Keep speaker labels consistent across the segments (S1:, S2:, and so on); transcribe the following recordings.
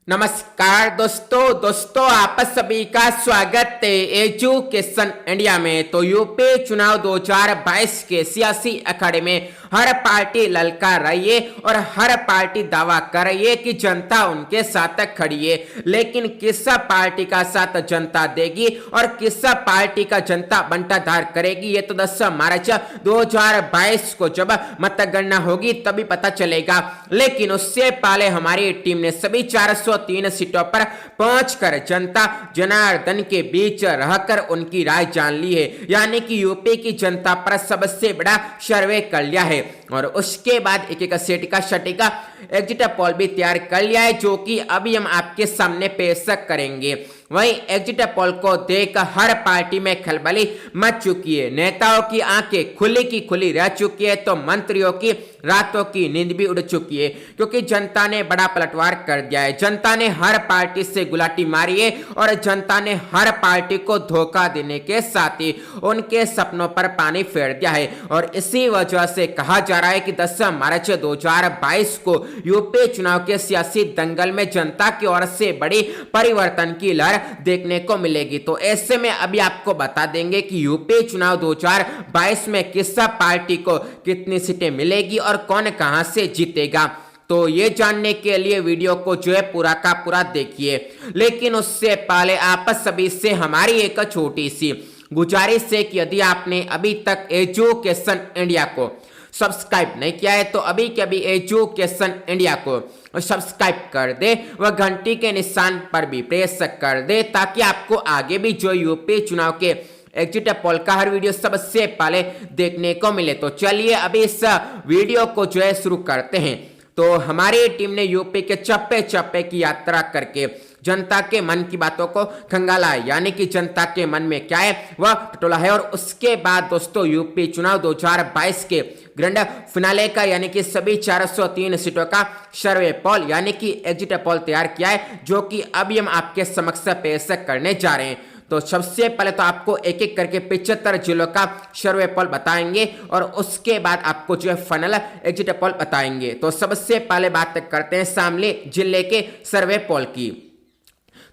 S1: नमस्कार दोस्तों आप सभी का स्वागत है एजुकेशन इंडिया में। तो यूपी चुनाव 2022 के सियासी अखाड़े में हर पार्टी ललकार रही है और हर पार्टी दावा कर रही है कि जनता उनके साथ खड़ी है, लेकिन किस पार्टी का साथ जनता देगी और किस पार्टी का जनता बंटाधार करेगी ये तो 10 मार्च 2022 को जब मतगणना होगी तभी पता चलेगा। लेकिन उससे पहले हमारी टीम ने सभी 403 सीटों पर पहुंचकर जनता जनार्दन के बीच रहकर उनकी राय जान ली है, यानी कि यूपी की जनता पर सबसे बड़ा सर्वे कर लिया है और उसके बाद एक सेट का सटीका एग्जिट पोल भी तैयार कर लिया है, जो कि अभी हम आपके सामने पेश करेंगे। वहीं एग्जिट पोल को देख हर पार्टी में खलबली मच चुकी है, नेताओं की आंखें खुली की खुली रह चुकी है तो मंत्रियों की रातों की नींद भी उड़ चुकी है, क्योंकि जनता ने बड़ा पलटवार कर दिया है। जनता ने हर पार्टी से गुलाटी मारी है और जनता ने हर पार्टी को धोखा देने के साथ ही उनके सपनों पर पानी फेर दिया है और इसी वजह से कहा जा रहा है कि 10 मार्च 2022 को यूपी चुनाव के सियासी दंगल में जनता की ओर से बड़ी परिवर्तन की लहर देखने को मिलेगी। तो ऐसे में अभी आपको बता देंगे कि यूपी चुनाव 2022 में किस पार्टी को कितनी सीटें मिलेगी और कौन कहां से जीतेगा। तो ये जानने के लिए वीडियो को जो है पूरा का पूरा देखिए, लेकिन उससे पहले आप सभी से हमारी एक छोटी सी गुजारिश है कि यदि आपने अभी तक एजुकेशन इंडिया को सब्सक्राइब नहीं किया है तो अभी के अभी एजुकेशन इंडिया को सब्सक्राइब कर दे व घंटी के निशान पर भी प्रेस कर दे, ताकि आपको आगे भी जो यूपी चुनाव के एग्जिट पोल का हर वीडियो सबसे पहले देखने को मिले। तो चलिए अभी इस वीडियो को जो है शुरू करते हैं। तो हमारी टीम ने यूपी के चप्पे चप्पे की यात्रा करके जनता के मन की बातों को खंगाला है, यानी कि जनता के मन में क्या है वह टटोला है और उसके बाद दोस्तों यूपी चुनाव 2022 के ग्रैंड फिनाले का यानी कि सभी 403 सीटों का सर्वे पोल यानी कि एग्जिट पोल तैयार किया है, जो कि अभी हम आपके समक्ष पेश करने जा रहे हैं। तो सबसे पहले तो आपको एक एक करके 75 जिलों का सर्वे पोल बताएंगे और उसके बाद आपको जो है फाइनल एग्जिट पोल बताएंगे। तो सबसे पहले बात करते हैं शामली जिले के सर्वे पोल की।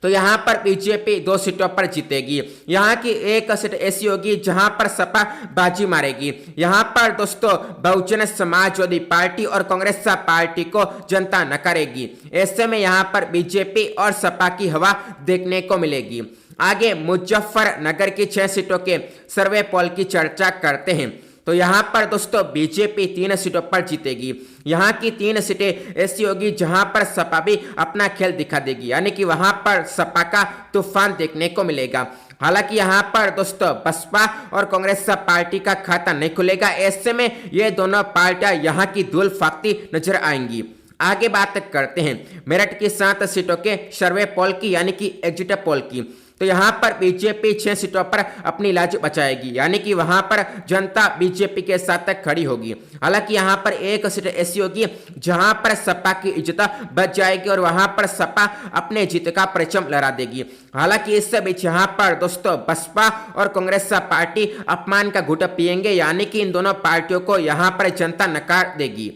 S1: तो यहाँ पर बीजेपी 2 सीटों पर जीतेगी। यहाँ की एक सीट ऐसी होगी जहाँ पर सपा बाजी मारेगी। यहाँ पर दोस्तों बहुजन समाजवादी पार्टी और कांग्रेस पार्टी को जनता नकारेगी। ऐसे में यहाँ पर बीजेपी और सपा की हवा देखने को मिलेगी। आगे मुजफ्फरनगर की 6 सीटों के सर्वे पोल की चर्चा करते हैं। तो यहाँ पर दोस्तों बीजेपी 3 सीटों पर जीतेगी। यहाँ की 3 सीटें ऐसी होगी जहाँ पर सपा भी अपना खेल दिखा देगी, यानी कि वहाँ पर सपा का तूफान देखने को मिलेगा। हालांकि यहाँ पर दोस्तों बसपा और कांग्रेस पार्टी का खाता नहीं खुलेगा। ऐसे में ये दोनों पार्टियां यहाँ की धूल फाकती नजर आएंगी। आगे बात करते हैं मेरठ की 7 सीटों के सर्वे पोल की यानी कि एग्जिट पोल की। तो यहाँ पर बीजेपी 6 सीटों पर अपनी लाज बचाएगी, यानी कि वहां पर जनता बीजेपी के साथ खड़ी होगी। हालांकि यहाँ पर एक सीट ऐसी होगी जहां पर सपा की इज्जत बच जाएगी और वहां पर सपा अपने जीत का परचम लहरा देगी। हालांकि इस बीच यहाँ पर दोस्तों बसपा और कांग्रेस पार्टी अपमान का घूंट पिएंगे, यानी कि इन दोनों पार्टियों को यहाँ पर जनता नकार देगी।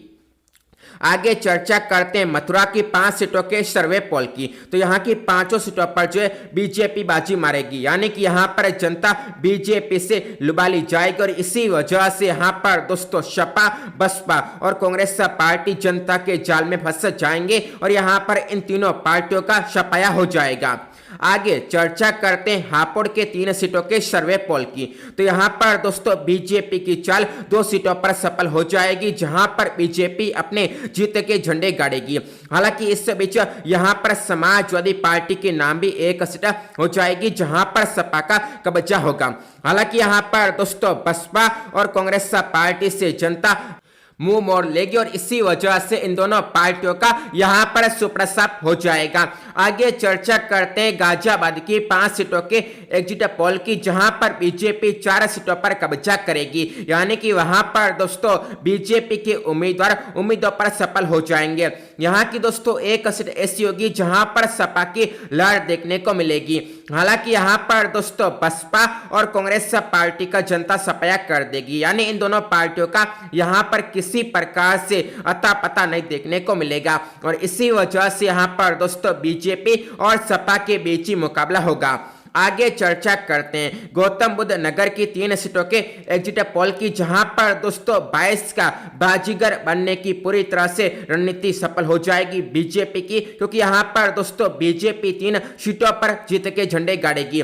S1: आगे चर्चा करते हैं मथुरा की 5 सीटों के सर्वे पोल की। तो यहाँ की 5 सीटों पर जो है बीजेपी बाजी मारेगी, यानी कि यहाँ पर जनता बीजेपी से लुभाली जाएगी और इसी वजह से यहाँ पर दोस्तों सपा बसपा और कांग्रेस पार्टी जनता के जाल में फंस जाएंगे और यहाँ पर इन तीनों पार्टियों का सफाया हो जाएगा। आगे चर्चा करते हैं हापुड़ के 3 सीटों के सर्वे पोल की। तो यहाँ पर दोस्तों बीजेपी की चाल 2 सीटों पर सफल हो जाएगी, जहां पर बीजेपी अपने जीत के झंडे गाड़ेगी। हालांकि इस बीच यहाँ पर समाजवादी पार्टी के नाम भी एक सीट हो जाएगी, जहां पर सपा का कब्जा होगा। हालांकि यहाँ पर दोस्तों बसपा और कांग्रेस पार्टी से जनता मुंह मोड़ लेगी और इसी वजह से इन दोनों पार्टियों का यहाँ पर सुप्रसाद हो जाएगा। आगे चर्चा करते हैं गाजियाबाद की 5 सीटों के एग्जिट पोल की, जहां पर बीजेपी 4 सीटों पर कब्जा करेगी, यानी कि वहां पर दोस्तों बीजेपी के उम्मीदवार उम्मीदों पर सफल हो जाएंगे। यहाँ की दोस्तों एक सीट ऐसी होगी जहां पर सपा की लहर देखने को मिलेगी। हालांकि यहाँ पर दोस्तों बसपा और कांग्रेस पार्टी का जनता सफाया कर देगी, यानी इन दोनों पार्टियों का यहाँ पर किसी प्रकार से अता पता नहीं देखने को मिलेगा और इसी वजह से यहाँ पर दोस्तों बीजेपी और सपा के बीच ही मुकाबला होगा। आगे चर्चा करते हैं गौतम बुद्ध नगर की 3 सीटों के एग्जिट पोल की, जहां पर दोस्तों 22 का बाजीगर बनने की पूरी तरह से रणनीति सफल हो जाएगी बीजेपी की, क्योंकि यहां पर दोस्तों बीजेपी 3 सीटों पर जीत के झंडे गाड़ेगी।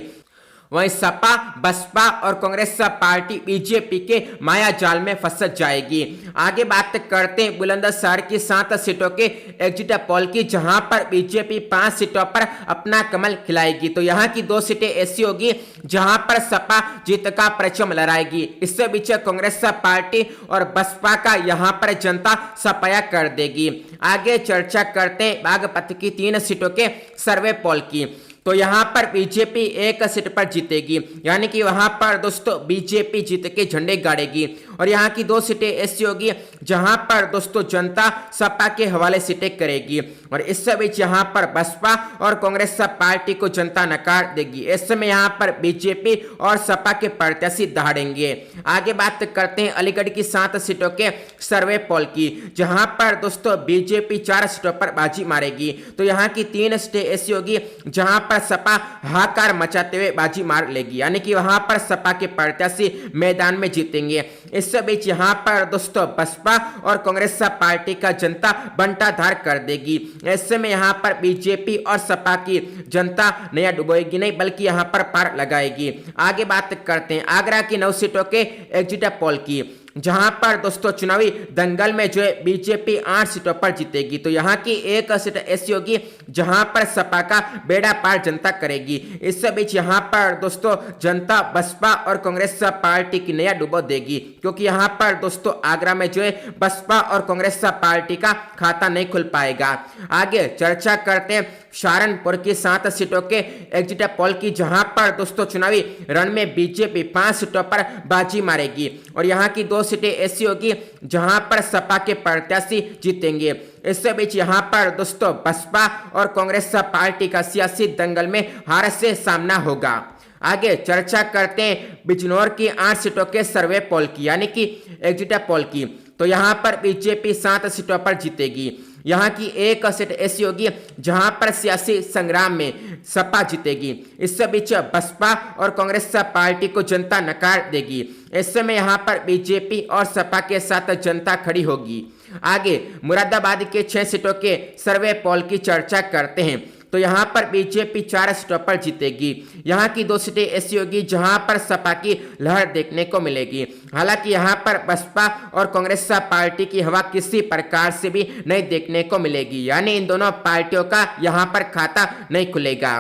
S1: वहीं सपा, बसपा और कांग्रेस पार्टी बीजेपी के माया जाल में फंस जाएगी। आगे बात करते हैं बुलंदशहर की 7 सीटों के एग्जिट पोल की, जहां पर बीजेपी 5 सीटों पर अपना कमल खिलाएगी। तो यहां की 2 सीटें ऐसी होगी जहां पर सपा जीत का परचम लहराएगी। इससे बीच कांग्रेस पार्टी और बसपा का यहां पर जनता सफाया कर देगी। आगे चर्चा करते हैं बागपत की 3 सीटों के सर्वे पोल की। तो यहां पर बीजेपी 1 सीट पर जीतेगी, यानी कि वहां पर दोस्तों बीजेपी जीत के झंडे गाड़ेगी और यहां की 2 सीटें ऐसी होगी जहां पर दोस्तों जनता सपा के हवाले सीटें करेगी और इस बीच यहां पर बसपा और कांग्रेस पार्टी को जनता नकार देगी। इस समय यहां पर बीजेपी और सपा के प्रत्याशी दहाड़ेंगे। आगे बात करते हैं अलीगढ़ की 7 सीटों के सर्वे पोल की, जहां पर दोस्तों बीजेपी 4 सीटों पर बाजी मारेगी। तो यहां की 3 सीटें ऐसी होगी जहां पर सपा हाहाकार मचाते हुए बाजी मार लेगी, यानी कि वहां पर सपा के प्रत्याशी मैदान में जीतेंगे। इस बीच यहां पर दोस्तों बसपा और कांग्रेस पार्टी का जनता बंटाधार कर देगी। ऐसे में यहां पर बीजेपी और सपा की जनता नया डुबोएगी नहीं, बल्कि यहां पर पार लगाएगी। आगे बात करते हैं आगरा की 9 सीटों के एग्जिट पोल की, जहां पर दोस्तों चुनावी दंगल में जो है बीजेपी 8 सीटों पर जीतेगी। तो यहां की 1 सीट ऐसी होगी जहां पर सपा का बेड़ा पार जनता करेगी। इस बीच यहां पर दोस्तों जनता बसपा और कांग्रेस पार्टी की नया डुबो देगी, क्योंकि यहां पर दोस्तों आगरा में जो है बसपा और कांग्रेस पार्टी का खाता नहीं खुल पाएगा। आगे चर्चा करते हैं सहारनपुर की 7 सीटों के एग्जिट पोल की, जहां पर दोस्तों चुनावी रण में बीजेपी 5 सीटों पर बाजी मारेगी और यहां की 2 सीटें ऐसी होगी जहां पर सपा के प्रत्याशी जीतेंगे। इस बीच यहां पर दोस्तों बसपा और कांग्रेस पार्टी का सियासी दंगल में हार से सामना होगा। आगे चर्चा करते हैं बिजनौर की 8 सीटों के सर्वे पोल की, यानी कि एग्जिट पोल की। तो यहां पर बीजेपी 7 सीटों पर जीतेगी। यहां की 1 सीट ऐसी होगी जहां पर सियासी संग्राम में सपा जीतेगी। इस बीच बसपा और कांग्रेस पार्टी को जनता नकार देगी। इस समय यहां पर बीजेपी और सपा के साथ जनता खड़ी होगी। आगे मुरादाबाद के 6 सीटों के सर्वे पोल की चर्चा करते हैं। तो यहां पर बीजेपी 4 सीटों पर जीतेगी। यहां की 2 सीटें ऐसी होगी जहां पर सपा की लहर देखने को मिलेगी। हालांकि यहां पर बसपा और कांग्रेस पार्टी की हवा किसी प्रकार से भी नहीं देखने को मिलेगी, यानी इन दोनों पार्टियों का यहां पर खाता नहीं खुलेगा।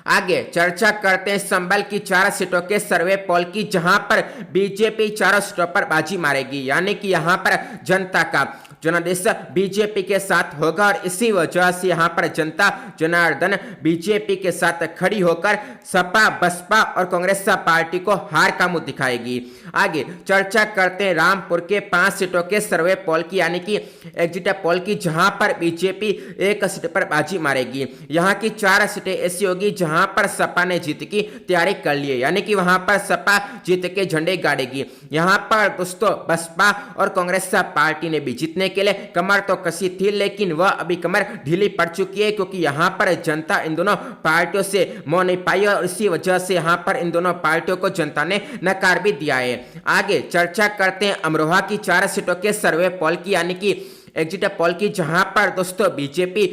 S1: आगे चर्चा करते हैं संभल की 4 सीटों के सर्वे पोल की, जहां पर बीजेपी 4 सीटों पर बाजी मारेगी, यानी कि यहां पर जनता का जनादेश बीजेपी के साथ होगा और इसी वजह से यहां पर जनता जनार्दन बीजेपी के साथ खड़ी होकर सपा, बसपा और कांग्रेस पार्टी को हार का मुंह दिखाएगी। आगे चर्चा करते हैं रामपुर के 5 सीटों के सर्वे पोल की, यानी कि एग्जिट पोल की, जहां पर बीजेपी 1 सीट पर बाजी मारेगी। यहां की 4 सीटें ऐसी होगी जहां पर सपा ने जीत की तैयारी कर ली है, यानी कि वहां पर सपा जीत के झंडे गाड़ेगी। यहां पर दोस्तों बसपा और कांग्रेस पार्टी ने भी जीतने के लिए कमर तो कसी थी, लेकिन वह अभी कमर ढीली पड़ चुकी है, क्योंकि यहां पर जनता इन दोनों पार्टियों से मोह नहीं पाई और इसी वजह से यहां पर इन दोनों पार्टियों को जनता ने नकार भी दिया है। आगे चर्चा करते हैं अमरोहा की 4 सीटों के सर्वे पोल की, यानी कि एग्जिट पोल की, जहां पर दोस्तों बीजेपी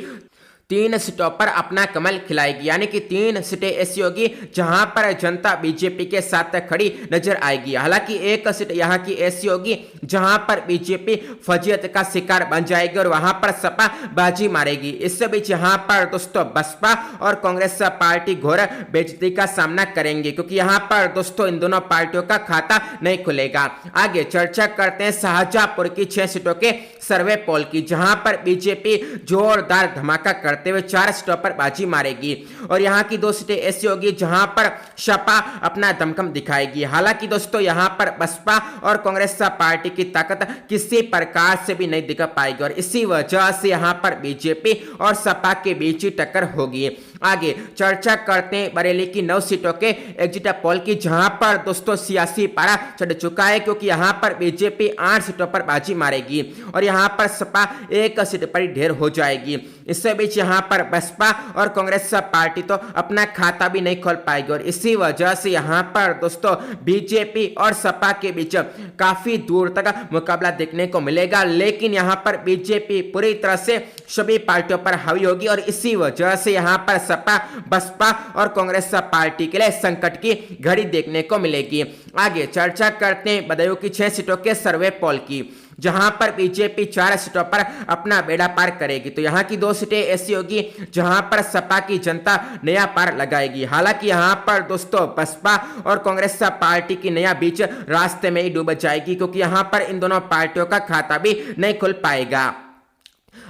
S1: 3 सीटों पर अपना कमल खिलाएगी, यानी कि 3 सीटें ऐसी होगी जहां पर जनता बीजेपी के साथ खड़ी नजर आएगी। हालांकि 1 सीट यहां की ऐसी होगी जहां पर बीजेपी फजीयत का शिकार बन जाएगी और वहां पर सपा बाजी मारेगी। इस बीच यहां पर दोस्तों बसपा और कांग्रेस पार्टी घोर बेइज्जती का सामना करेंगे, क्योंकि यहां पर दोस्तों इन दोनों पार्टियों का खाता नहीं खुलेगा। आगे चर्चा करते हैं शाहजहांपुर की 6 सीटों के सर्वे पोल की, जहां पर बीजेपी जोरदार धमाका कर करते हुए 4 सीटों पर बाजी मारेगी और यहाँ की 2 सीटें ऐसी होगी जहां पर सपा अपना दमखम दिखाएगी। हालांकि दोस्तों यहाँ पर बसपा और कांग्रेस पार्टी की ताकत किसी प्रकार से भी नहीं दिखा पाएगी और इसी वजह से यहाँ पर बीजेपी और सपा के बीच ही टक्कर होगी। आगे चर्चा करते हैं बरेली की 9 सीटों के एग्जिट पोल की, जहां पर दोस्तों सियासी पारा चढ़ चुका है क्योंकि यहां पर बीजेपी 8 सीटों पर बाजी मारेगी और यहां पर सपा 1 सीट पर ही ढेर हो जाएगी। इससे बीच यहां पर बसपा और कांग्रेस पार्टी तो अपना खाता भी नहीं खोल पाएगी और इसी वजह से यहां पर दोस्तों बीजेपी और सपा के बीच काफी दूर तक मुकाबला देखने को मिलेगा, लेकिन यहां पर बीजेपी पूरी तरह से सभी पार्टियों पर हावी होगी और इसी वजह से यहां पर सपा, बसपा और कांग्रेस पार्टी के लिए संकट की घड़ी देखने को मिलेगी। आगे चर्चा करते हैं बदायूं की 6 सीटों के सर्वे पोल की, जहां पर बीजेपी 4 सीटों पर अपना बेड़ा पार करेगी। तो यहां की 2 सीटें ऐसी होगी जहां पर सपा की जनता नया पार लगाएगी। हालांकि यहां पर दोस्तों बसपा और कांग्रेस पार्टी की नया बीच रास्ते में ही डूब जाएगी क्योंकि यहां पर इन दोनों पार्टियों का खाता भी नहीं खुल पाएगा।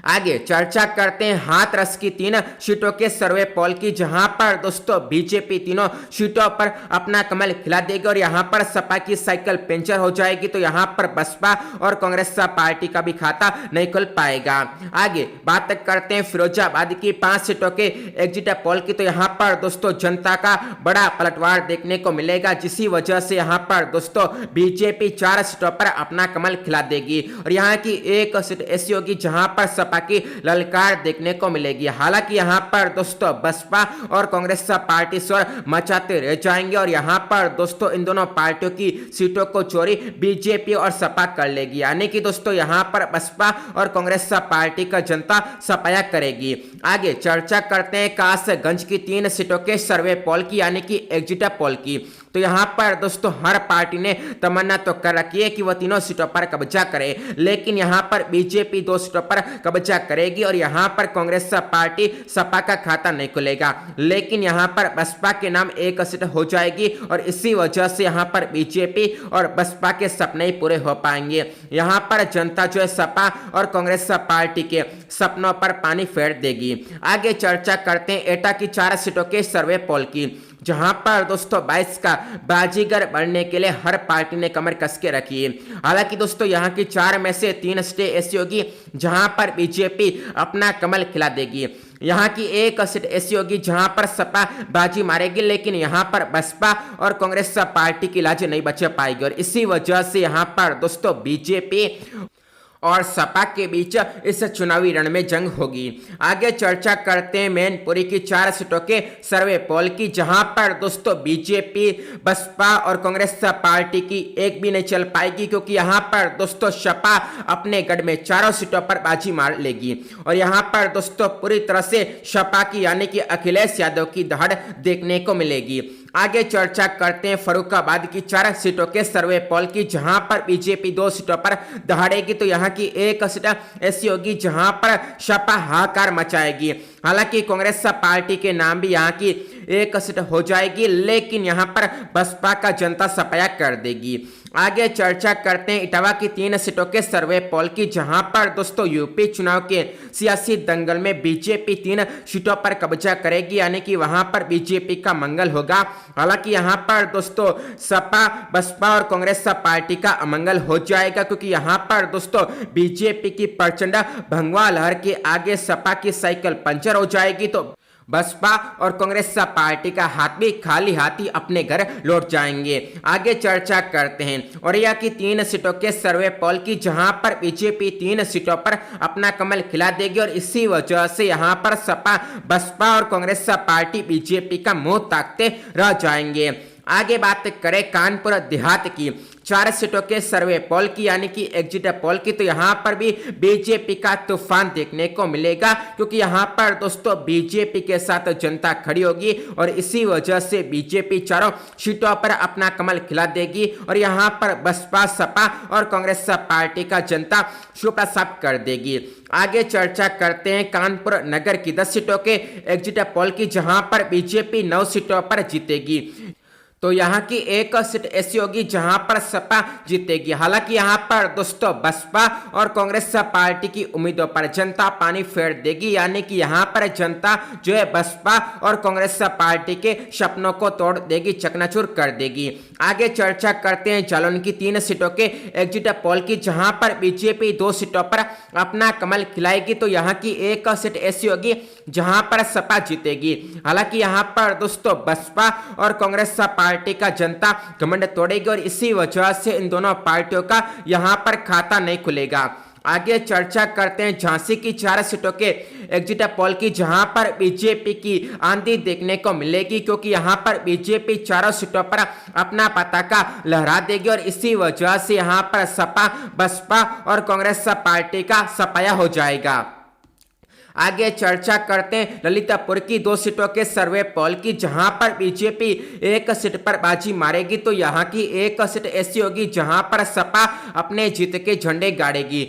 S1: आगे चर्चा करते हैं हाथरस की 3 सीटों के सर्वे पोल की, जहां पर दोस्तों बीजेपी तीनों सीटों पर अपना कमल खिला देगी और यहां पर सपा की साइकिल पंचर हो जाएगी। तो यहां पर बसपा और कांग्रेस पार्टी का भी खाता नहीं खुल पाएगा। आगे बात करते हैं फिरोजाबाद की 5 सीटों के एग्जिट पोल की, तो यहां पर दोस्तों जनता का बड़ा पलटवार देखने को मिलेगा, जिसी वजह से यहां पर दोस्तों बीजेपी 4 सीटों पर अपना कमल खिला देगी और यहां की 1 सीट ऐसी होगी जहां पर सपा की ललकार देखने को मिलेगी। हालांकि यहां पर दोस्तों बसपा और कांग्रेस पार्टी स्वर मचाते रह जाएंगे और यहां पर दोस्तों इन दोनों पार्टियों की सीटों को चोरी बीजेपी और सपा कर लेगी, यानी कि दोस्तों यहां पर बसपा और कांग्रेस पार्टी का जनता सफाया करेगी। आगे चर्चा करते हैं कासगंज की 3 सीटों के सर्वे पोल की, यानी कि एग्जिट पोल की। तो यहां पर दोस्तों हर पार्टी ने तमन्ना तो कर रखी है कि वह तीनों सीटों पर कब्जा करे, लेकिन यहां पर बीजेपी 2 सीटों पर कब्जा करेगी और यहां पर कांग्रेस पार्टी सपा का खाता नहीं खुलेगा, लेकिन यहां पर बसपा के नाम 1 सीट हो जाएगी और इसी वजह से यहां पर बीजेपी और बसपा के सपने ही पूरे हो पाएंगे। यहां पर जनता जो है सपा और कांग्रेस पार्टी के सपनों पर पानी फेर देगी। आगे चर्चा करते हैं एटा की 4 सीटों के सर्वे पोल की, जहां पर दोस्तों 22 का बाजीगर बनने के लिए हर पार्टी ने कमर कस के रखी है। हालांकि दोस्तों यहां की 4 में से 3 सीटें ऐसी होगी जहां पर बीजेपी अपना कमल खिला देगी। यहां की 1 सीट ऐसी होगी जहां पर सपा बाजी मारेगी, लेकिन यहां पर बसपा और कांग्रेस पार्टी की लाज नहीं बच पाएगी और इसी वजह से यहां पर दोस्तों बीजेपी और सपा के बीच इस चुनावी रण में जंग होगी। आगे चर्चा करते हैं मैनपुरी की 4 सीटों के सर्वे पोल की, जहां पर दोस्तों बीजेपी, बसपा और कांग्रेस पार्टी की एक भी नहीं चल पाएगी क्योंकि यहां पर दोस्तों सपा अपने गढ़ में 4 सीटों पर बाजी मार लेगी और यहां पर दोस्तों पूरी तरह से सपा की यानी कि अखिलेश यादव की दहाड़ देखने को मिलेगी। आगे चर्चा करते हैं फरुखाबाद की 4 सीटों के सर्वे पोल की, जहां पर बीजेपी 2 सीटों पर दहाड़ेगी। तो यहां की 1 सीट ऐसी होगी जहां पर सपा हाहाकार मचाएगी। हालांकि कांग्रेस पार्टी के नाम भी यहां की 1 सीट हो जाएगी, लेकिन यहां पर बसपा का जनता सफाया कर देगी। आगे चर्चा करते हैं इटावा की 3 सीटों के सर्वे पोल की, जहां पर दोस्तों यूपी चुनाव के सियासी दंगल में बीजेपी 3 सीटों पर कब्जा करेगी, यानी कि वहां पर बीजेपी का मंगल होगा। हालांकि यहां पर दोस्तों सपा, बसपा और कांग्रेस पार्टी का अमंगल हो जाएगा क्योंकि यहां पर दोस्तों बीजेपी की प्रचंड भगवा लहर के आगे सपा की साइकिल पंचर हो जाएगी। तो बसपा और कांग्रेस पार्टी का हाथ भी खाली हाथ ही अपने घर लौट जाएंगे। आगे चर्चा करते हैं औरैया की 3 सीटों के सर्वे पोल की, जहां पर बीजेपी 3 सीटों पर अपना कमल खिला देगी और इसी वजह से यहां पर सपा, बसपा और कांग्रेस पार्टी बीजेपी का मुंह ताकते रह जाएंगे। आगे बात करें कानपुर देहात की 4 सीटों के सर्वे पोल की, यानी कि एग्जिट पोल की, तो यहां पर भी बीजेपी का तूफान देखने को मिलेगा क्योंकि यहां पर दोस्तों बीजेपी के साथ जनता खड़ी होगी और इसी वजह से बीजेपी 4 सीटों पर अपना कमल खिला देगी और यहां पर बसपा, सपा और कांग्रेस पार्टी का जनता सुपड़ा साफ कर देगी। आगे चर्चा करते हैं कानपुर नगर की 10 सीटों के एग्जिट पोल की, जहां पर बीजेपी 9 सीटों पर जीतेगी। तो यहाँ की एक सीट ऐसी होगी जहां पर सपा जीतेगी। हालांकि यहाँ पर दोस्तों बसपा और कांग्रेस पार्टी की उम्मीदों पर जनता पानी फेर देगी, यानी कि यहाँ पर जनता जो है बसपा और कांग्रेस पार्टी के सपनों को तोड़ देगी, चकनाचूर कर देगी। आगे चर्चा करते हैं जालौन की 3 सीटों के एग्जिट पोल की, जहां पर बीजेपी 2 सीटों पर अपना कमल खिलाएगी। तो यहाँ की एक सीट ऐसी होगी जहां पर सपा जीतेगी। हालांकि यहाँ पर दोस्तों बसपा और कांग्रेस पार्टी का जनता घमंड तोड़ेगी और इसी वजह से इन दोनों पार्टियों का यहां पर खाता नहीं खुलेगा। आगे चर्चा करते हैं झांसी की 4 सीटों के एग्जिट पोल की, जहां पर बीजेपी की आंधी देखने को मिलेगी, क्योंकि यहां पर बीजेपी 4 सीटों पर अपना पताका लहरा देगी और इसी वजह से यहां पर सपा, बसपा और कांग्रेस पार्टी का सफाया हो जाएगा। आगे चर्चा करते हैं ललितपुर की 2 सीटों के सर्वे पोल की, जहां पर बीजेपी 1 सीट पर बाजी मारेगी। तो यहां की 1 सीट ऐसी होगी जहां पर सपा अपने जीत के झंडे गाड़ेगी।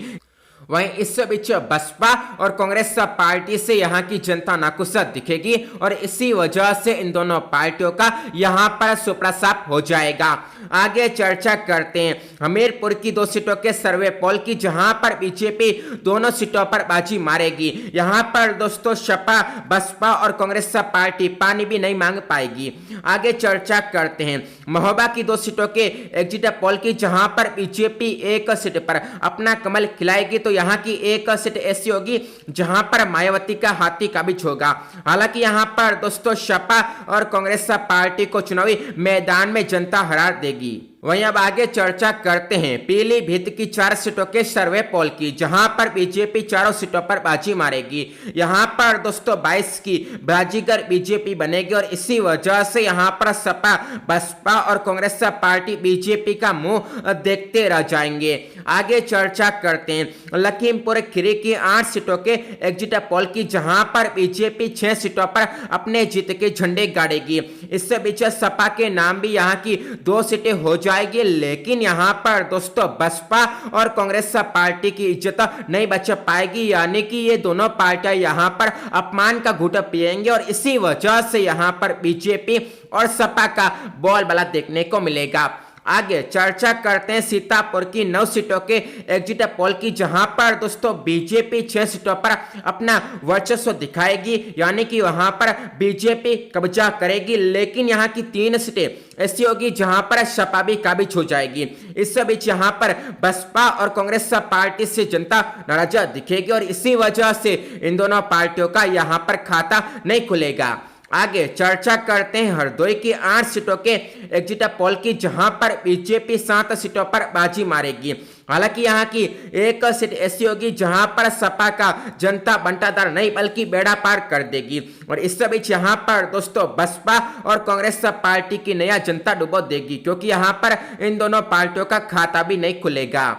S1: वहीं इस बीच बसपा और कांग्रेस पार्टी से यहां की जनता नाखुश दिखेगी और इसी वजह से इन दोनों पार्टियों का यहां पर सुपड़ा साफ हो जाएगा। आगे चर्चा करते हैं हमीरपुर की 2 सीटों के सर्वे पोल की, जहां पर बीजेपी दोनों सीटों पर बाजी मारेगी। यहां पर दोस्तों सपा, बसपा और कांग्रेस पार्टी पानी भी नहीं मांग पाएगी। आगे चर्चा करते हैं महोबा की 2 सीटों के एग्जिट पोल की, जहां पर बीजेपी 1 सीट पर अपना कमल खिलाएगी। तो यहां की 1 सीट ऐसी होगी जहां पर मायावती का हाथी काबिज होगा। हालांकि यहां पर दोस्तों सपा और कांग्रेस पार्टी को चुनावी मैदान में जनता हरा देगी। वहीं अब आगे चर्चा करते हैं पीलीभीत की 4 सीटों के सर्वे पोल की, जहां पर बीजेपी 4 सीटों पर बाजी मारेगी। यहां पर दोस्तों 22 की बाजीगर बीजेपी बनेगी और इसी वजह से यहां पर सपा, बसपा और कांग्रेस पार्टी बीजेपी का मुंह देखते रह जाएंगे। आगे चर्चा करते हैं लखीमपुर खीरी की 8 सीटों के एग्जिट पोल की, जहां पर बीजेपी 6 सीटों पर अपने जीत के झंडे गाड़ेगी। इससे बीच सपा के नाम भी यहां की 2 सीटें हो जाएगी, लेकिन यहां पर दोस्तों बसपा और कांग्रेस पार्टी की इज्जत नहीं बच पाएगी, यानी कि ये दोनों पार्टियां यहां पर अपमान का घूंट पिएंगे और इसी वजह से यहां पर बीजेपी और सपा का बोलबाला देखने को मिलेगा। आगे चर्चा करते हैं सीतापुर की 9 सीटों के एग्जिट पोल की, जहां पर दोस्तों बीजेपी 6 सीटों पर अपना वर्चस्व दिखाएगी, यानी कि वहां पर बीजेपी कब्जा करेगी। लेकिन यहां की 3 सीटें ऐसी होगी जहां पर सपा भी काबिज हो जाएगी। इस बीच यहां पर बसपा और कांग्रेस पार्टी से जनता नाराज दिखेगी और इसी वजह से इन दोनों पार्टियों का यहां पर खाता नहीं खुलेगा। आगे चर्चा करते हैं हरदोई की 8 सीटों के एग्जिट पोल की, जहां पर बीजेपी 7 सीटों पर बाजी मारेगी। हालांकि यहां की 1 सीट ऐसी होगी जहां पर सपा का जनता बंटाधार नहीं बल्कि बेड़ा पार कर देगी और इस बीच यहां पर दोस्तों बसपा और कांग्रेस पार्टी की नया जनता डुबो देगी, क्योंकि यहां पर इन दोनों पार्टियों का खाता भी नहीं खुलेगा।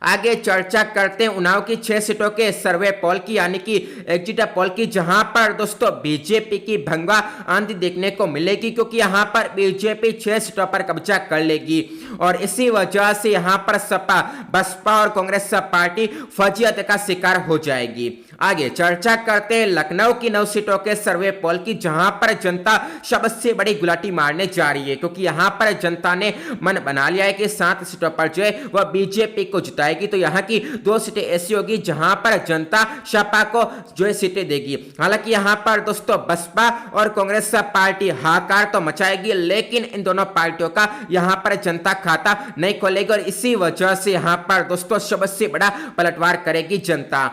S1: आगे चर्चा करते हैं उन्नाव की 6 सीटों के सर्वे पोल की, यानी कि एग्जिट पोल की, जहां पर दोस्तों बीजेपी की भंगा आंधी देखने को मिलेगी, क्योंकि यहां पर बीजेपी 6 सीटों पर कब्जा कर लेगी और इसी वजह से यहां पर सपा, बसपा और कांग्रेस पार्टी फजीयत का शिकार हो जाएगी। आगे चर्चा करते हैं लखनऊ की 9 सीटों के सर्वे पोल की, जहां पर जनता सबसे बड़ी गुलाटी मारने जा रही है, क्योंकि यहां पर जनता ने मन बना लिया है कि 7 सीटों पर जो है वह बीजेपी को जिताएगी। तो यहां की 2 सीटें ऐसी होगी जहां पर जनता सपा को जो है सीटें देगी। हालांकि यहां पर दोस्तों बसपा और कांग्रेस पार्टी हाहाकार तो मचाएगी, लेकिन इन दोनों पार्टियों का यहां पर जनता खाता नहीं खोलेगी और इसी वजह से यहां पर दोस्तों सबसे बड़ा पलटवार करेगी जनता।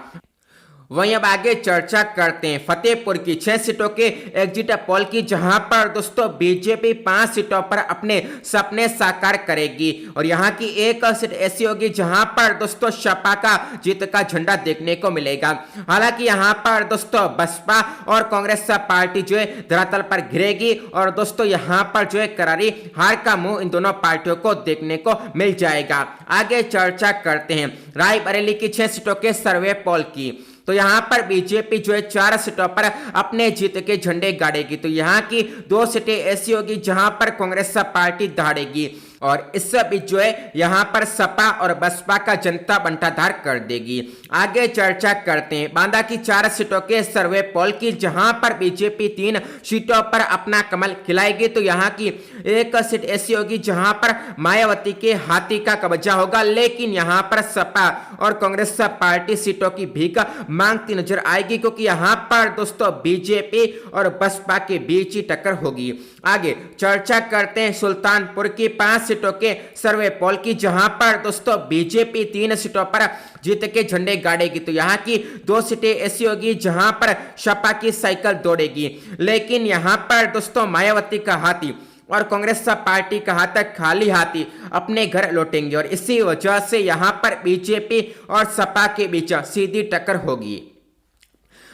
S1: वहीं अब आगे चर्चा करते हैं फतेहपुर की 6 सीटों के एग्जिट पोल की, जहां पर दोस्तों बीजेपी 5 सीटों पर अपने सपने साकार करेगी और यहां की 1 सीट ऐसी होगी जहां पर दोस्तों सपा का जीत का झंडा देखने को मिलेगा। हालांकि यहां पर दोस्तों बसपा और कांग्रेस पार्टी जो है धरातल पर गिरेगी और दोस्तों यहां पर जो है करारी हार का मुंह इन दोनों पार्टियों को देखने को मिल जाएगा। आगे चर्चा करते हैं रायबरेली की 6 सीटों के सर्वे पोल की, तो यहां पर बीजेपी जो है 4 सीटों पर अपने जीत के झंडे गाड़ेगी। तो यहां की 2 सीटें ऐसी होगी जहां पर कांग्रेस पार्टी दहाड़ेगी। और इस बीच जो है यहाँ पर सपा और बसपा का जनता बंटाधार कर देगी। आगे चर्चा करते हैं बांदा की 4 सीटों के सर्वे पोल की, जहां पर बीजेपी 3 सीटों पर अपना कमल खिलाएगी। तो यहाँ की एक सीट ऐसी होगी जहां पर मायावती के हाथी का कब्जा होगा, लेकिन यहाँ पर सपा और कांग्रेस पार्टी सीटों की भीख मांगती नजर आएगी, क्योंकि यहाँ पर दोस्तों बीजेपी और बसपा के बीच ही टक्कर होगी। आगे चर्चा करते हैं सुल्तानपुर की 5 सीटों के सर्वे पोल की, जहां पर दोस्तों बीजेपी 3 सीटों पर जीत के झंडे गाड़ेगी। तो यहाँ की 2 सीटें ऐसी होगी जहां पर सपा की साइकिल दौड़ेगी, लेकिन यहाँ पर दोस्तों मायावती का हाथी और कांग्रेस पार्टी का हाथ खाली हाथी अपने घर लौटेंगे, और इसी वजह से यहाँ पर बीजेपी और सपा के बीच सीधी टक्कर होगी।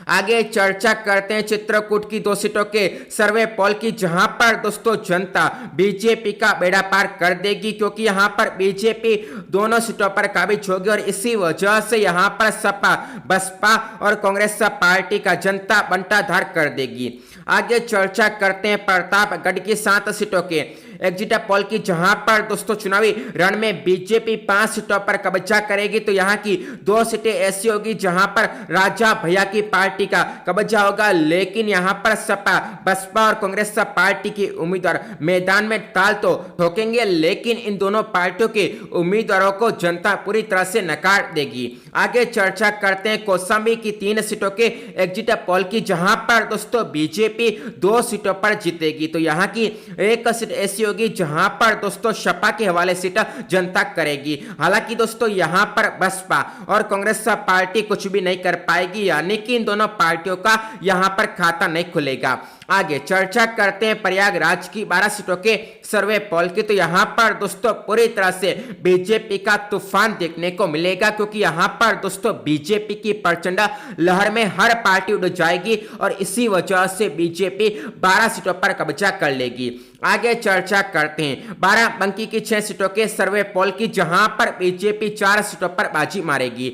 S1: आगे चर्चा करते हैं चित्रकूट की 2 सीटों के सर्वे पोल की, जहां पर दोस्तों जनता बीजेपी का बेड़ा पार कर देगी, क्योंकि यहां पर बीजेपी दोनों सीटों पर काबिज होगी, और इसी वजह से यहां पर सपा बसपा और कांग्रेस पार्टी का जनता बंटाधार कर देगी। आगे चर्चा करते हैं प्रतापगढ़ की 7 सीटों के एग्जिट पोल की, जहां पर दोस्तों चुनावी रण में बीजेपी 5 सीटों पर कब्जा करेगी। तो यहाँ की 2 सीटें ऐसी होगी जहां पर राजा भैया की पार्टी का कब्जा होगा, लेकिन यहाँ पर सपा बसपा और कांग्रेस पार्टी के उम्मीदवार मैदान में ताल तो ठोकेंगे, लेकिन इन दोनों पार्टियों के उम्मीदवारों को जनता पूरी तरह से नकार देगी। आगे चर्चा करते हैं कौशाम्बी की 3 सीटों के एग्जिट पोल की, जहां पर दोस्तों बीजेपी 2 सीटों पर जीतेगी। तो यहाँ की एक सीट ऐसी होगी जहां पर दोस्तों सपा के हवाले सीट जनता करेगी। हालांकि दोस्तों यहां पर बसपा और कांग्रेस पार्टी कुछ भी नहीं कर पाएगी, यानी कि इन दोनों पार्टियों का यहां पर खाता नहीं खुलेगा। आगे चर्चा करते हैं प्रयागराज की 12 सीटों के सर्वे पोल की, तो यहां पर दोस्तों पूरी तरह से बीजेपी का तूफान देखने को मिलेगा, क्योंकि यहां पर दोस्तों बीजेपी की प्रचंड लहर में हर पार्टी उड़ जाएगी, और इसी वजह से बीजेपी 12 सीटों पर कब्जा कर लेगी। आगे चर्चा करते हैं बाराबंकी की 6 सीटों के सर्वे पोल की, जहां पर बीजेपी 4 सीटों पर बाजी मारेगी।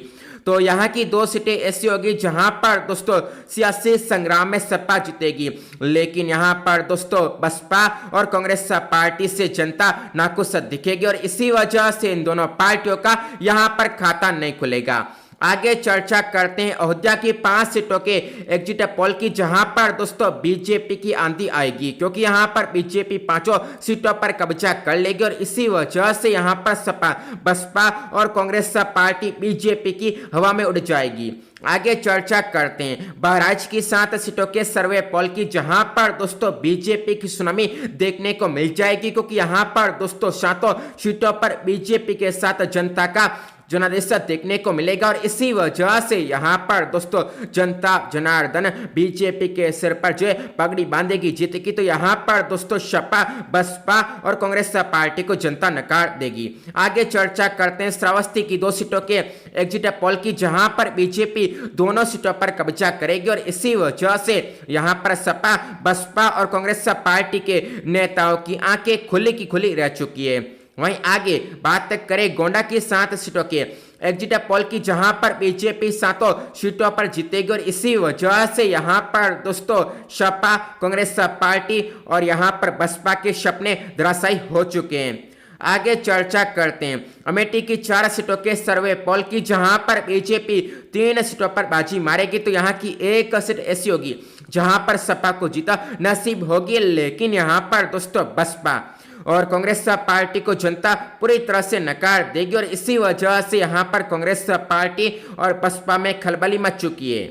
S1: तो यहाँ की 2 सीटें ऐसी होगी जहां पर दोस्तों सियासी संग्राम में सपा जीतेगी, लेकिन यहाँ पर दोस्तों बसपा और कांग्रेस पार्टी से जनता नाखुश दिखेगी, और इसी वजह से इन दोनों पार्टियों का यहाँ पर खाता नहीं खुलेगा। आगे चर्चा करते हैं अयोध्या की 5 सीटों के एग्जिट पोल की, जहां पर दोस्तों बीजेपी की आंधी आएगी, क्योंकि यहां पर बीजेपी 5 सीटों पर कब्जा कर लेगी, और इसी वजह से यहां पर सपा बसपा और कांग्रेस पार्टी बीजेपी की हवा में उड़ जाएगी। आगे चर्चा करते हैं बहराइच की 7 सीटों के सर्वे पोल की, जहां पर दोस्तों बीजेपी की सुनामी देखने को मिल जाएगी, क्योंकि यहां पर दोस्तों 7 सीटों पर बीजेपी के साथ जनता का जनादेश देखने को मिलेगा, और इसी वजह से यहाँ पर दोस्तों जनता जनार्दन बीजेपी के सिर पर जो पगड़ी बांधेगी जीत की। तो यहाँ पर दोस्तों सपा बसपा और कांग्रेस पार्टी को जनता नकार देगी। आगे चर्चा करते हैं श्रावस्ती की 2 सीटों के एग्जिट पोल की, जहां पर बीजेपी दोनों सीटों पर कब्जा करेगी, और इसी वजह से यहाँ पर सपा बसपा और कांग्रेस पार्टी के नेताओं की आंखें खुली की खुली रह चुकी है। वहीं आगे बात करें गोंडा की 7 सीटों के एग्जिट पोल की, जहां पर बीजेपी 7 सीटों पर जीतेगी, और इसी वजह से यहां पर दोस्तों सपा कांग्रेस पार्टी और यहां पर बसपा के सपने धराशायी हो चुके हैं। आगे चर्चा करते हैं अमेठी की 4 सीटों के सर्वे पोल की, जहां पर बीजेपी 3 सीटों पर बाजी मारेगी। तो यहाँ की एक सीट ऐसी होगी जहां पर सपा को जीता नसीब होगी, लेकिन यहाँ पर दोस्तों बसपा और कांग्रेस पार्टी को जनता पूरी तरह से नकार देगी, और इसी वजह से यहां पर कांग्रेस पार्टी और बसपा में खलबली मच चुकी है।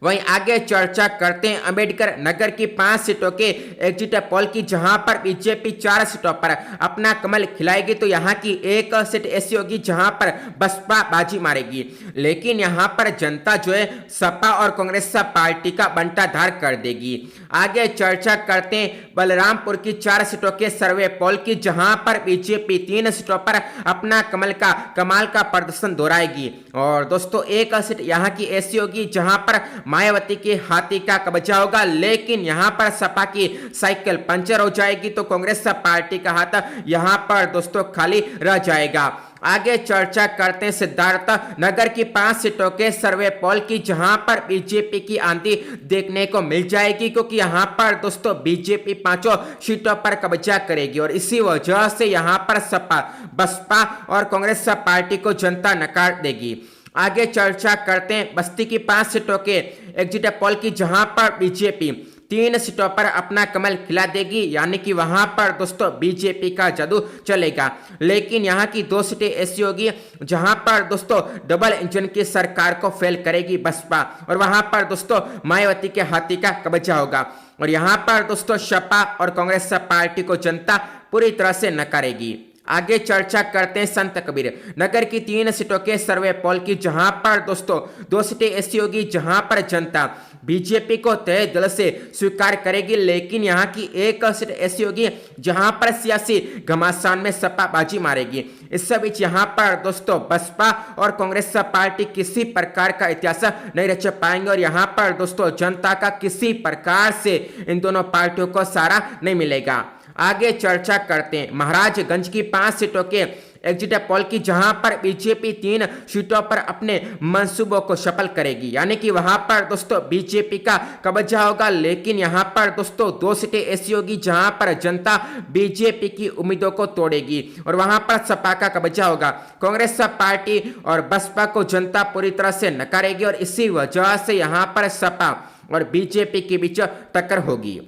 S1: वहीं आगे चर्चा करते हैं अंबेडकर नगर की 5 सीटों के एग्जिट पोल की, जहां पर बीजेपी 4 सीटों पर अपना कमल खिलाएगी। तो यहाँ की एक सीट ऐसी होगी जहां पर बसपा बाजी मारेगी, लेकिन यहां पर जनता जो है सपा और कांग्रेस पार्टी का बंटाधार कर देगी। आगे चर्चा करते हैं बलरामपुर की 4 सीटों के सर्वे पोल की, जहां पर बीजेपी 3 सीटों पर अपना कमाल का प्रदर्शन दोहराएगी, और दोस्तों एक सीट यहाँ की ऐसी होगी जहां पर मायावती के हाथी का कब्जा होगा, लेकिन यहां पर सपा की साइकिल पंचर हो जाएगी। तो कांग्रेस पार्टी का हाथ यहां पर दोस्तों खाली रह जाएगा। आगे चर्चा करते हैं सिद्धार्थ नगर की 5 सीटों के सर्वे पोल की, जहां पर बीजेपी की आंधी देखने को मिल जाएगी, क्योंकि यहां पर दोस्तों बीजेपी 5 सीटों पर कब्जा करेगी और इसी वजह से यहां पर सपा, बसपा और कांग्रेस पार्टी को जनता नकार देगी। आगे चर्चा करते हैं बस्ती की 5 सीटों के एग्जिट पोल की, जहां पर बीजेपी 3 सीटों पर अपना कमल खिला देगी, यानी कि वहां पर दोस्तों बीजेपी का जादू चलेगा। लेकिन यहां की 2 सीटें ऐसी होगी जहां पर दोस्तों डबल इंजन की सरकार को फेल करेगी बसपा, और वहां पर दोस्तों मायावती के हाथी का कब्जा होगा और यहां पर दोस्तों सपा और कांग्रेस पार्टी को जनता पूरी तरह से नकारेगी। आगे चर्चा करते हैं संत कबीर नगर की 3 सीटों के सर्वे पोल की, जहां पर दोस्तों 2 सीटें ऐसी होगी जहां पर जनता बीजेपी को तहे दिल से स्वीकार करेगी, लेकिन यहां की 1 सीट ऐसी होगी जहां पर सियासी घमासान में सपा बाजी मारेगी। इस बीच यहां पर दोस्तों बसपा और कांग्रेस पार्टी किसी प्रकार का इतिहास नहीं रच पाएंगे और यहां पर दोस्तों जनता का किसी प्रकार से इन दोनों पार्टियों को सहारा नहीं मिलेगा। आगे चर्चा करते हैं महाराजगंज की 5 सीटों के एग्जिट पोल की, जहां पर बीजेपी 3 सीटों पर अपने मंसूबों को सफल करेगी, यानी कि वहां पर दोस्तों बीजेपी का कब्जा होगा। लेकिन यहां पर दोस्तों 2 सीटें ऐसी होगी जहां पर जनता बीजेपी की उम्मीदों को तोड़ेगी और वहां पर सपा का कब्जा होगा। कांग्रेस पार्टी और बसपा को जनता पूरी तरह से नकारेगी और इसी वजह से यहां पर सपा और बीजेपी के बीच टक्कर होगी।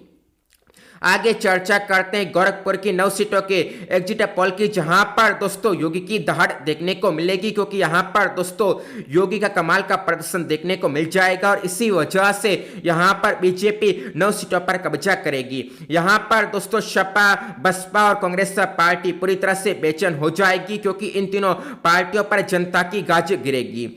S1: आगे चर्चा करते हैं गोरखपुर की 9 सीटों के एग्जिट पोल की, जहां पर दोस्तों योगी की दहाड़ देखने को मिलेगी, क्योंकि यहां पर दोस्तों योगी का कमाल का प्रदर्शन देखने को मिल जाएगा और इसी वजह से यहां पर बीजेपी 9 सीटों पर कब्जा करेगी। यहां पर दोस्तों सपा, बसपा और कांग्रेस पार्टी पूरी तरह से बेचैन हो जाएगी, क्योंकि इन तीनों पार्टियों पर जनता की गाज गिरेगी।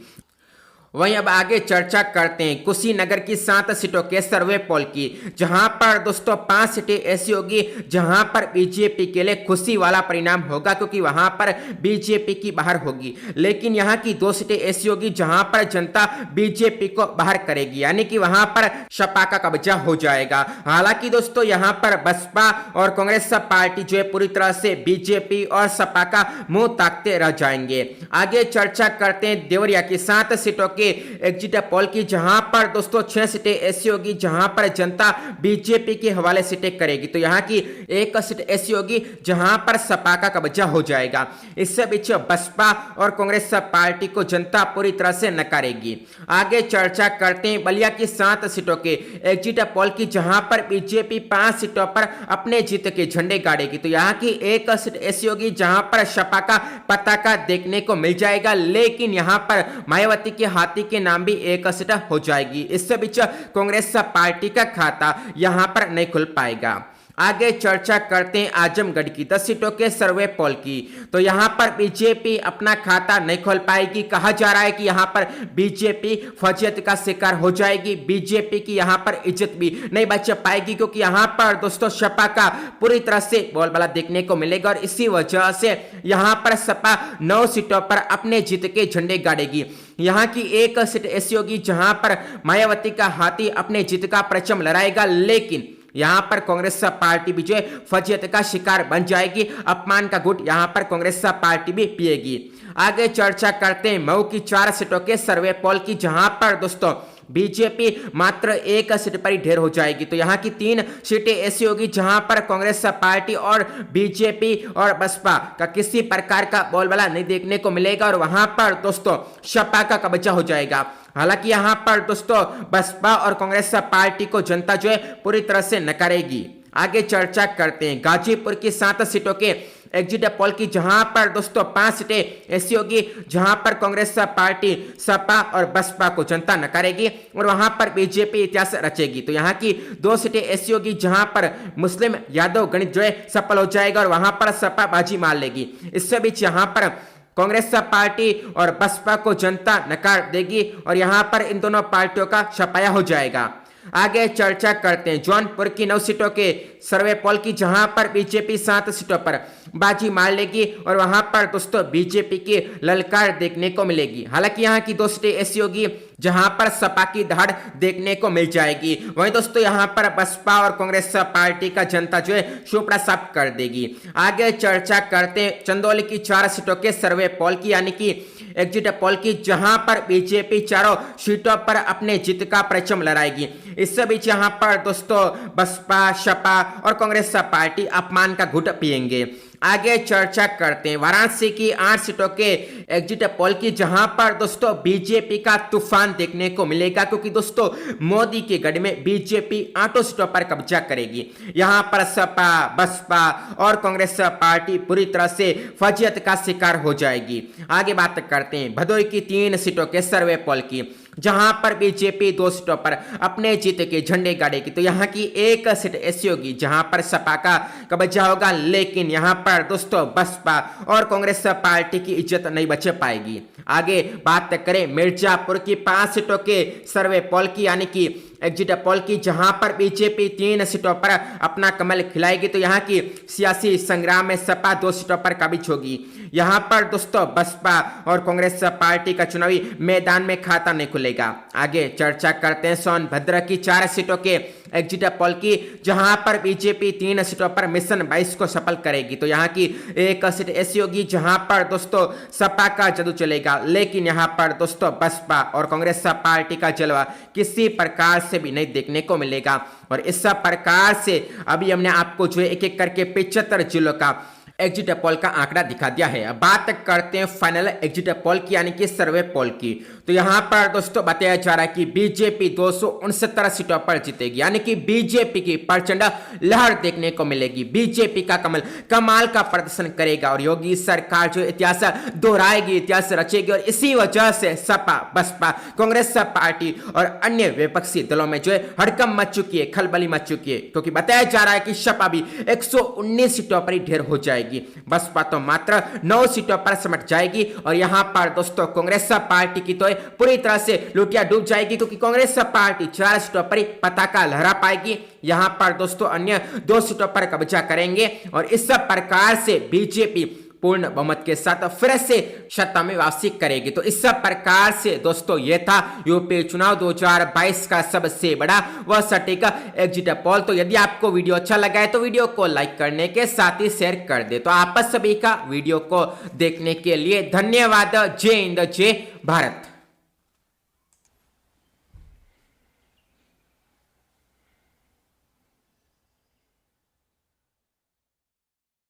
S1: वहीं अब आगे चर्चा करते हैं कुशीनगर की 7 सीटों के सर्वे पोल की, जहां पर दोस्तों 5 सीटें ऐसी होगी जहां पर बीजेपी के लिए खुशी वाला परिणाम होगा, क्योंकि वहां पर बीजेपी की बाहर होगी। लेकिन यहां की 2 सीटें ऐसी होगी जहां पर जनता बीजेपी को बाहर करेगी, यानी कि वहां पर सपा का कब्जा हो जाएगा। हालांकि दोस्तों यहां पर बसपा और कांग्रेस पार्टी जो है पूरी तरह से बीजेपी और सपा का मुंह ताकते रह जाएंगे। आगे चर्चा करते हैं देवरिया की 7 सीटों के एग्जिट पोल की, जहां पर दोस्तों 6 सीटें ऐसी होगी जहां पर जनता बीजेपी के हवाले सीटें करेगी, तो यहां की 1 सीट ऐसी होगी जहां पर सपा का कब्जा हो जाएगा। इससे बीच बसपा और कांग्रेस पार्टी को जनता पूरी तरह से नकारेगी। आगे चर्चा करते हैं बलिया की 7 सीटों के एग्जिट पोल की, जहां पर बीजेपी 5 सीटों पर अपने जीत के झंडे गाड़ेगी, तो यहां की 1 सीट ऐसी होगी जहां पर सपा का पताका देखने को मिल जाएगा, लेकिन यहां पर मायावती के हाथी के नाम भी 1 सीट हो जाएगी। इससे बीच कांग्रेस पार्टी का खाता यहां पर नहीं खुल पाएगा। आगे चर्चा करते हैं आजमगढ़ की 10 सीटों के सर्वे पोल की, तो यहां पर बीजेपी अपना खाता नहीं खोल पाएगी। कहा जा रहा है कि यहां पर बीजेपी फजीयत का शिकार हो जाएगी, बीजेपी की यहां पर इज्जत भी नहीं बच पाएगी, क्योंकि यहां पर दोस्तों सपा का पूरी तरह से बोलबाला देखने को मिलेगा और इसी वजह से यहां पर सपा 9 सीटों पर अपने जीत के झंडे गाड़ेगी। यहां की 1 सीट ऐसी होगी जहां पर मायावती का हाथी अपने जीत का परचम लहराएगा, लेकिन यहां पर कांग्रेस पार्टी भी जो है फजीयत का शिकार बन जाएगी। अपमान का घूंट यहां पर कांग्रेस पार्टी भी पिएगी। आगे चर्चा करते हैं मऊ की 4 सीटों के सर्वे पोल की, जहां पर दोस्तों बीजेपी मात्र 1 सीट पर ही ढेर हो जाएगी, तो यहां की 3 सीटें ऐसी होगी जहां पर कांग्रेस पार्टी और बीजेपी और बसपा का किसी प्रकार का बोलबाला नहीं देखने को मिलेगा और वहां पर दोस्तों सपा का कब्जा हो जाएगा। हालांकि यहां पर दोस्तों बसपा और कांग्रेस पार्टी को जनता जो है पूरी तरह से नकारेगी। आगे चर्चा करते हैं गाजीपुर की 7 सीटों के एग्जिट पोल की, जहां पर दोस्तों 5 सीटें ऐसी होगी जहां पर कांग्रेस पार्टी, सपा और बसपा को जनता नकारेगी और वहां पर बीजेपी इतिहास रचेगी, तो यहां की 2 सीटें ऐसी होगी जहां पर मुस्लिम यादव गणित जो है सफल हो जाएगा और वहां पर सपा बाजी मार लेगी। इससे बीच यहां पर कांग्रेस पार्टी और बसपा को जनता नकार देगी और यहां पर इन दोनों पार्टियों का सफाया हो जाएगा। आगे चर्चा करते हैं जौनपुर की 9 सीटों के सर्वे पोल की, जहां पर बीजेपी 7 सीटों पर बाजी मार लेगी और वहां पर दोस्तों बीजेपी की ललकार देखने को मिलेगी। हालांकि यहां की 2 सीटें ऐसी होगी जहां पर सपा की दहाड़ देखने को मिल जाएगी। वहीं दोस्तों यहां पर बसपा और कांग्रेस पार्टी का जनता जो है चोपड़ा साफ कर देगी। आगे चर्चा करते हैं चंदौली की 4 सीटों के सर्वे पोल की, यानी कि एग्जिट पोल की, जहां पर बीजेपी चारों सीटों पर अपने जीत का परचम लहराएगी। इस बीच यहां पर दोस्तों बसपा, सपा और कांग्रेस पार्टी अपमान का घुट पिएंगे। आगे चर्चा करते हैं वाराणसी की 8 सीटों के एग्जिट पोल की, जहां पर दोस्तों बीजेपी का तूफान देखने को मिलेगा, क्योंकि दोस्तों मोदी के गढ़ में बीजेपी 8 सीटों पर कब्जा करेगी। यहां पर सपा, बसपा और कांग्रेस पार्टी पूरी तरह से फजीयत का शिकार हो जाएगी। आगे बात करते हैं भदोही की 3 सीटों के सर्वे पोल की, जहां पर बीजेपी 2 सीटों पर अपने जीत के झंडे गाड़ेगी। तो यहां की 1 सीट ऐसी होगी जहां पर सपा का कब्जा होगा, लेकिन यहां पर दोस्तों बसपा और कांग्रेस पार्टी की इज्जत नहीं बच पाएगी। आगे बात करें मिर्जापुर की 5 सीटों के सर्वे पोल की, यानी कि एग्जिट पोल की, जहां पर बीजेपी 3 सीटों पर अपना कमल खिलाएगी। तो यहां की सियासी संग्राम में सपा 2 सीटों पर काबिज होगी। यहां पर दोस्तों बसपा और कांग्रेस पार्टी का चुनावी मैदान में खाता नहीं खुलेगा। आगे चर्चा करते हैं सोनभद्र की 4 सीटों के एग्जिट पोल की, जहां पर बीजेपी 3 सीटों पर मिशन 22 को सफल करेगी। तो यहां की 1 सीट ऐसी होगी जहां पर दोस्तों सपा का जादू चलेगा, लेकिन यहां पर दोस्तों बसपा और कांग्रेस पार्टी का जलवा किसी प्रकार से भी नहीं देखने को मिलेगा। और इस प्रकार से अभी हमने आपको जो है एक एक करके 75 जिलों का एग्जिट पोल का आंकड़ा दिखा दिया है। अब बात करते हैं फाइनल एग्जिट पोल की, यानी कि सर्वे पोल की। तो यहां पर दोस्तों बताया जा रहा है कि बीजेपी 269 सीटों पर जीतेगी, यानी कि बीजेपी की प्रचंड लहर देखने को मिलेगी। बीजेपी का कमाल का प्रदर्शन करेगा और योगी सरकार जो इतिहास दोहराएगी, इतिहास रचेगी। और इसी वजह से सपा, बसपा, कांग्रेस पार्टी और अन्य विपक्षी दलों में जो है हड़कंप मच चुकी है, खलबली मच चुकी है, क्योंकि बताया जा रहा है कि सपा भी 119 सीटों पर ही ढेर हो जाएगी। बसपा तो मात्र 9 सीटों पर सिमट जाएगी। और यहां पर दोस्तों कांग्रेस पार्टी की तो पूरी तरह से लुटिया डूब जाएगी, क्योंकि कांग्रेस पार्टी 4 सीटों पर ही पताका लहरा पाएगी। यहां पर दोस्तों अन्य 2 सीटों पर कब्जा करेंगे और इस प्रकार से बीजेपी पूर्ण बहुमत के साथ फिर से सत्ता में वापसी करेगी। तो इस प्रकार से दोस्तों ये था यूपी चुनाव 2022 का सबसे बड़ा व सटीक एग्जिट पोल। तो यदि आपको वीडियो अच्छा लगा है तो वीडियो को लाइक करने के साथ ही शेयर कर दे। तो आप सभी का वीडियो को देखने के लिए धन्यवाद। जय हिंद, जय भारत।